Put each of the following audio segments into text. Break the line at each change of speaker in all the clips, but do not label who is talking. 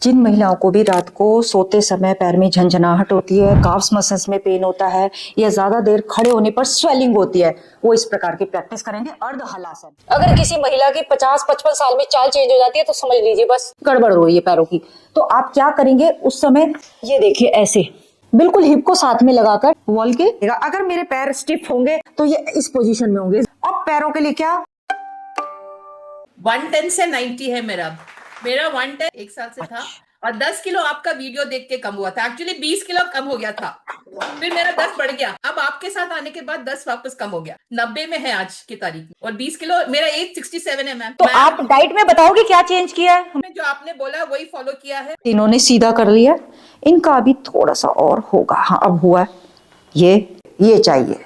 जिन महिलाओं को भी रात को सोते समय पैर में झंझनाहट होती है, काफ्स मसल्स में पेन होता है या ज्यादा देर खड़े होने पर स्वेलिंग होती है, वो इस प्रकार की प्रैक्टिस करेंगे अर्ध हलासन। अगर किसी महिला की 50-55 साल में चाल चेंज हो जाती है तो समझ लीजिए बस गड़बड़ हो रही है पैरों की। तो आप क्या करेंगे उस समय, ये देखिए ऐसे बिल्कुल हिप को साथ में लगाकर वॉल के, अगर मेरे पैर स्टिफ होंगे तो ये इस पोजीशन में होंगे। अब पैरों के लिए क्या
110 से 90 है मेरा 110 एक साल से था और 10 किलो आपका वीडियो देख के कम हुआ था। एक्चुअली 20 किलो कम हो गया था, फिर मेरा 10 बढ़ गया। अब आपके साथ आने के बाद 10 वापस कम हो गया, 90 में है आज की तारीख में। और 20 किलो मेरा एज 67 है मैम।
तो आप डाइट में बताओगे क्या चेंज किया है?
जो आपने बोला वही फॉलो किया है।
इन्होंने सीधा कर लिया, इनका अभी थोड़ा सा और होगा। हाँ अब हुआ, ये चाहिए।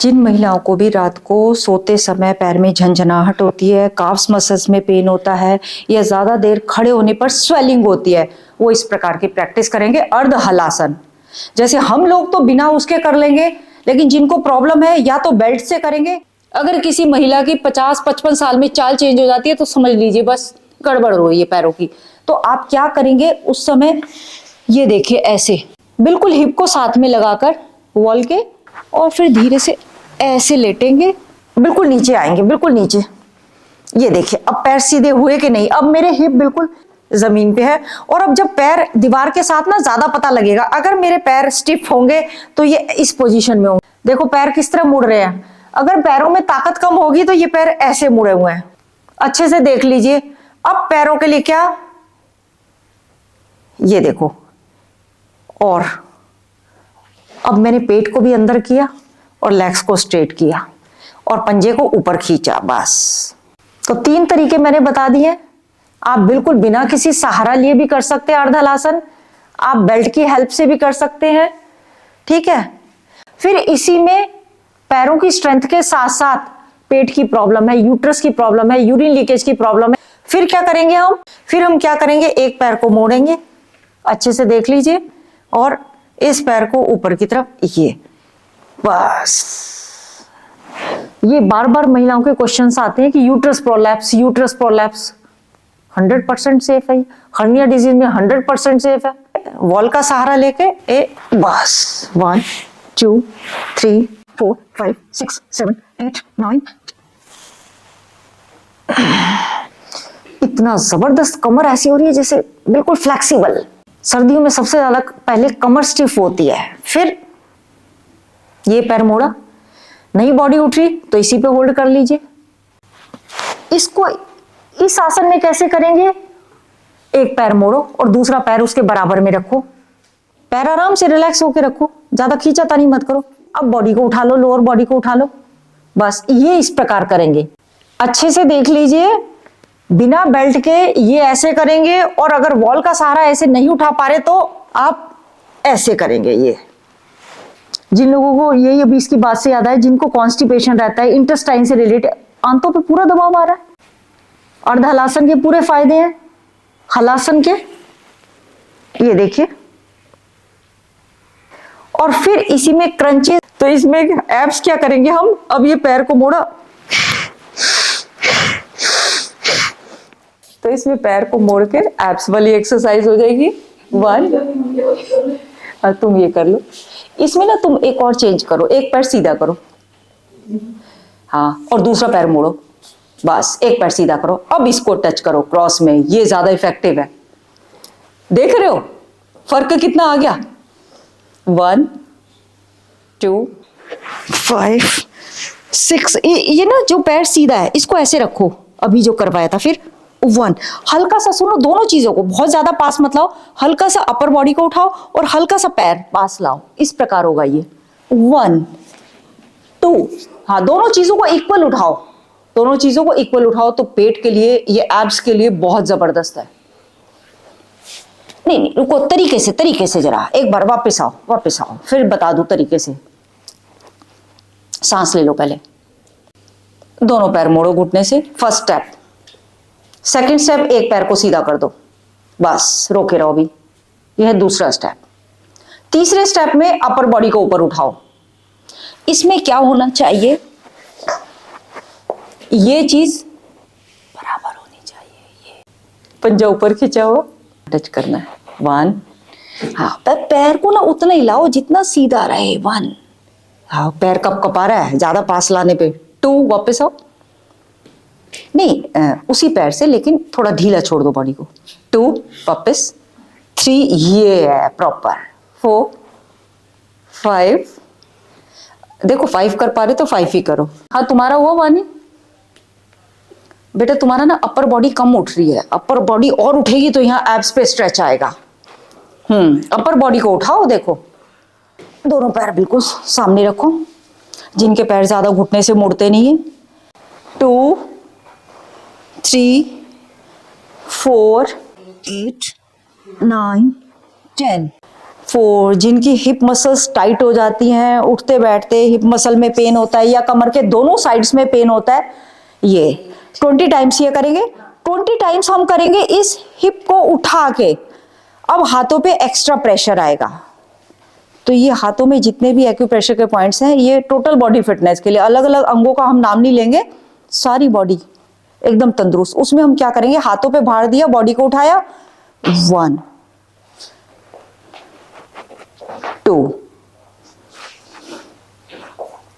जिन महिलाओं को भी रात को सोते समय पैर में झंझनाहट होती है, काफ्स मसल्स में पेन होता है या ज्यादा देर खड़े होने पर स्वेलिंग होती है, वो इस प्रकार की प्रैक्टिस करेंगे अर्ध हलासन। जैसे हम लोग तो बिना उसके कर लेंगे, लेकिन जिनको प्रॉब्लम है या तो बेल्ट से करेंगे। अगर किसी महिला की 50-55 साल में चाल चेंज हो जाती है तो समझ लीजिए बस गड़बड़ हो रही है पैरों की। तो आप क्या करेंगे उस समय, ये देखिए ऐसे बिल्कुल हिप को साथ में लगाकर वॉल के, और फिर धीरे से ऐसे लेटेंगे, बिल्कुल नीचे आएंगे, बिल्कुल नीचे। ये देखिए अब पैर सीधे हुए कि नहीं, अब मेरे हिप बिल्कुल जमीन पे है। और अब जब पैर दीवार के साथ ना ज्यादा पता लगेगा, अगर मेरे पैर स्टिफ होंगे तो ये इस पोजीशन में होंगे। देखो पैर किस तरह मुड़ रहे हैं। अगर पैरों में ताकत कम होगी तो ये पैर ऐसे मुड़े हुए हैं, अच्छे से देख लीजिए। अब पैरों के लिए क्या, ये देखो, और अब मैंने पेट को भी अंदर किया और लेग्स को स्ट्रेट किया और पंजे को ऊपर खींचा, बस। तो 3 तरीके मैंने बता दिए। आप बिल्कुल बिना किसी सहारा लिए भी कर सकते हैं अर्ध हलासन, आप बेल्ट की हेल्प से भी कर सकते हैं, ठीक है। फिर इसी में पैरों की स्ट्रेंथ के साथ साथ पेट की प्रॉब्लम है, यूट्रस की प्रॉब्लम है, यूरिन लीकेज की प्रॉब्लम है, फिर क्या करेंगे हम, क्या करेंगे, एक पैर को मोड़ेंगे, अच्छे से देख लीजिए, और इस पैर को ऊपर की तरफ, ये बस। ये बार बार महिलाओं के क्वेश्चंस आते हैं कि यूट्रस प्रोलैप्स 100% सेफ है, हर्निया डिजीज में 100% सेफ है। वॉल का सहारा लेके बस 1 2 3 4 5 6 7 8 9। इतना जबरदस्त कमर ऐसी हो रही है जैसे बिल्कुल फ्लेक्सिबल। सर्दियों में सबसे ज्यादा पहले कमर स्टिफ होती है, फिर ये पैर मोड़ा, नहीं बॉडी उठ रही तो इसी पे होल्ड कर लीजिए। इसको इस आसन में कैसे करेंगे, एक पैर मोड़ो और दूसरा पैर उसके बराबर में रखो, पैर आराम से रिलैक्स होके रखो, ज्यादा खींचातानी मत करो। अब बॉडी को उठा लो, लोअर बॉडी को उठा लो, बस ये इस प्रकार करेंगे। अच्छे से देख लीजिए, बिना बेल्ट के ये ऐसे करेंगे, और अगर वॉल का सहारा ऐसे नहीं उठा पा रहे तो आप ऐसे करेंगे। ये जिन लोगों को ये अभी इसकी बात से याद आए, जिनको कॉन्स्टिपेशन रहता है, इंटेस्टाइन से रिलेटेड, आंतों पे पूरा दबाव आ रहा है, अर्ध हलासन के पूरे फायदे हैं हलासन के, ये देखिए। और फिर इसी में क्रंचेस, तो इसमें एब्स क्या करेंगे हम, अब ये पैर को मोड़ा तो इसमें पैर को मोड़ के एब्स वाली एक्सरसाइज हो जाएगी। 1 तुम ये कर लो। इसमें ना तुम एक और चेंज करो, एक पैर सीधा करो, हाँ, और दूसरा पैर मोड़ो, बस एक पैर सीधा करो। अब इसको टच करो क्रॉस में, ये ज्यादा इफेक्टिव है। देख रहे हो फर्क कितना आ गया। 1 2 5 6। ये ना जो पैर सीधा है इसको ऐसे रखो, अभी जो करवाया था। फिर 1, हल्का सा, सुनो, दोनों चीजों को बहुत ज्यादा पास मत लाओ, हल्का सा अपर बॉडी को उठाओ और हल्का सा पैर पास लाओ, इस प्रकार होगा ये। 1 2, हाँ, दोनों चीजों को इक्वल उठाओ, दोनों चीजों को इक्वल उठाओ, तो पेट के लिए, ये एब्स के लिए बहुत जबरदस्त है। नहीं रुको, तरीके से जरा एक बार वापस आओ, फिर बता दूं तरीके से। सांस ले लो पहले, दोनों पैर मोड़ो घुटने से, फर्स्ट स्टेप। सेकंड स्टेप, एक पैर को सीधा कर दो, बस रोके रहो भी, यह है दूसरा स्टेप। तीसरे स्टेप में अपर बॉडी को ऊपर उठाओ। इसमें क्या होना चाहिए, ये चीज बराबर होनी चाहिए, ये पंजा ऊपर खींचा हुआ, टच करना है 1, हाँ पैर को ना उतना ही लाओ जितना सीधा रहे 1, हाँ पैर कपा रहा है ज्यादा पास लाने पे 2, वापस आओ, नहीं उसी पैर से लेकिन थोड़ा ढीला छोड़ दो बॉडी को, 2 वापस, 3 ये है प्रॉपर, 4, 5, देखो 5 कर पा रहे तो 5 ही करो, हाँ तुम्हारा हुआ वानी बेटा, तुम्हारा ना अपर बॉडी कम उठ रही है, अपर बॉडी और उठेगी तो यहाँ एब्स पे स्ट्रेच आएगा। अपर बॉडी को उठाओ, देखो दोनों पैर बिल्कुल सामने रखो, जिनके पैर ज्यादा घुटने से मुड़ते नहीं है, 2, 3, 4, 8, 9, 10, 4, जिनकी हिप मसल्स टाइट हो जाती हैं, उठते बैठते हिप मसल में पेन होता है या कमर के दोनों साइड्स में पेन होता है, ये 20 टाइम्स ये करेंगे, 20 टाइम्स हम करेंगे इस हिप को उठा के। अब हाथों पे एक्स्ट्रा प्रेशर आएगा, तो ये हाथों में जितने भी एक्यूप्रेशर के पॉइंट्स हैं ये टोटल बॉडी फिटनेस के लिए, अलग अलग अंगों का हम नाम नहीं लेंगे, सारी बॉडी एकदम तंदुरुस्त। उसमें हम क्या करेंगे, हाथों पे भार दिया, बॉडी को उठाया, 1, 2,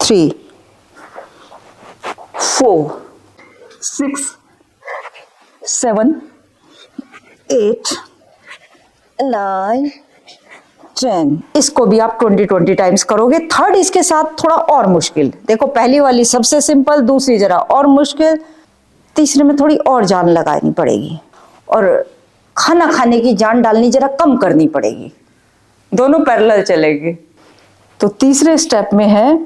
3, 4, 6, 7, 8, 9, 10। इसको भी आप 20 टाइम्स करोगे। थर्ड इसके साथ थोड़ा और मुश्किल, देखो पहली वाली सबसे सिंपल, दूसरी जरा और मुश्किल, तीसरे में थोड़ी और जान लगानी पड़ेगी और खाना खाने की जान डालनी जरा कम करनी पड़ेगी, दोनों पैरेलल चलेंगे। तो तीसरे स्टेप में है,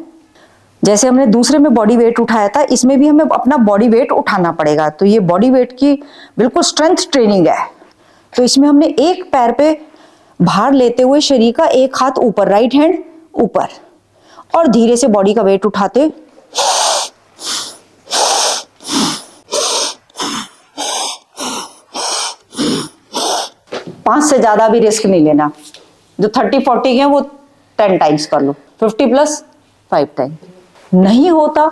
जैसे हमने दूसरे में बॉडी वेट उठाया था, इसमें भी हमें अपना बॉडी वेट उठाना पड़ेगा। तो ये बॉडी वेट की बिल्कुल स्ट्रेंथ ट्रेनिंग है। तो इसमें हमने एक पैर पे भार लेते हुए शरीर का एक हाथ ऊपर, राइट हैंड ऊपर, और धीरे से बॉडी का वेट उठाते, पांच से ज्यादा भी रिस्क नहीं लेना। जो 30-40 है वो 10 टाइम्स कर लो, 50 प्लस 5 टाइम। नहीं होता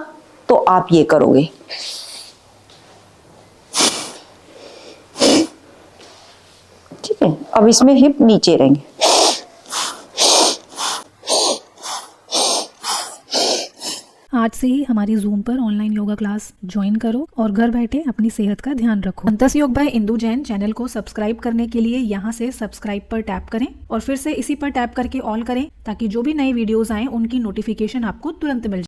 तो आप ये करोगे, ठीक है। अब इसमें हिप नीचे रहेंगे,
आज से ही हमारी जूम पर ऑनलाइन योगा क्लास ज्वाइन करो और घर बैठे अपनी सेहत का ध्यान रखो। अंतस योग बाय इंदु जैन चैनल को सब्सक्राइब करने के लिए यहाँ से सब्सक्राइब पर टैप करें और फिर से इसी पर टैप करके ऑल करें, ताकि जो भी नई वीडियोस आए उनकी नोटिफिकेशन आपको तुरंत मिल जाए।